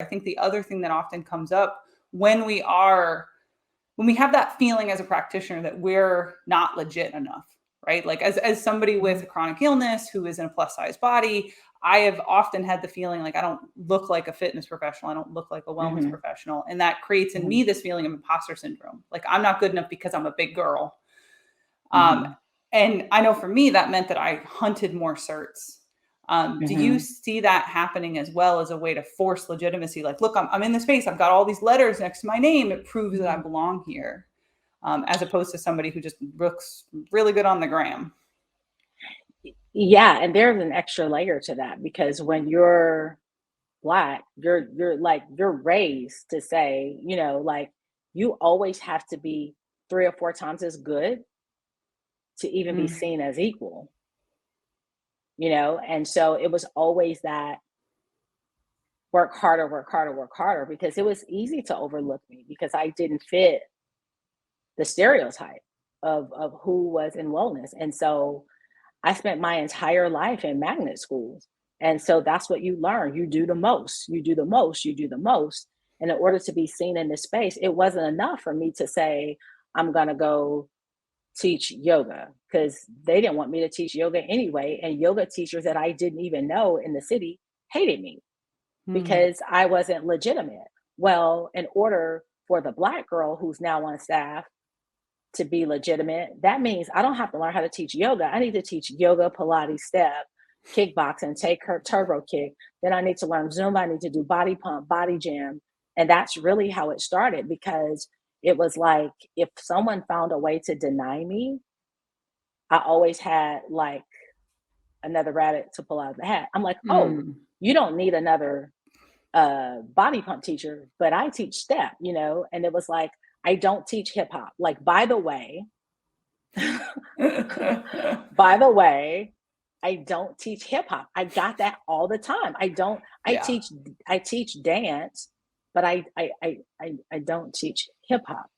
I think the other thing that often comes up when we have that feeling as a practitioner that we're not legit enough, right? Like as somebody with a chronic illness who is in a plus size body, I have often had the feeling like I don't look like a fitness professional. I don't look like a wellness professional. And that creates in me this feeling of imposter syndrome. Like I'm not good enough because I'm a big girl. And I know for me, that meant that I hunted more certs. Do you see that happening as well as a way to force legitimacy? Like, look, I'm in this space. I've got all these letters next to my name. It proves that I belong here, as opposed to somebody who just looks really good on the gram. Yeah, and there's an extra layer to that, because when you're Black, you're raised to say, like, you always have to be 3 or 4 times as good to even be seen as equal. And so it was always that work harder, work harder, work harder, because it was easy to overlook me because I didn't fit the stereotype of who was in wellness. And so I spent my entire life in magnet schools. And so that's what you learn. You do the most, you do the most, you do the most. And in order to be seen in this space, it wasn't enough for me to say, I'm going to go teach yoga, because they didn't want me to teach yoga anyway. And yoga teachers that I didn't even know in the city hated me because I wasn't legitimate. Well, in order for the Black girl who's now on staff to be legitimate, that means I don't have to learn how to teach yoga. I need to teach yoga, Pilates, step, kickboxing, take her turbo kick. Then I need to learn Zumba. I need to do body pump, body jam. And that's really how it started, because it was like, if someone found a way to deny me, I always had like another rabbit to pull out of the hat. I'm like, oh, you don't need another body pump teacher, but I teach step, and it was like, I don't teach hip hop. Like, by the way, I don't teach hip hop. I got that all the time. I teach dance, but I don't teach hip hop.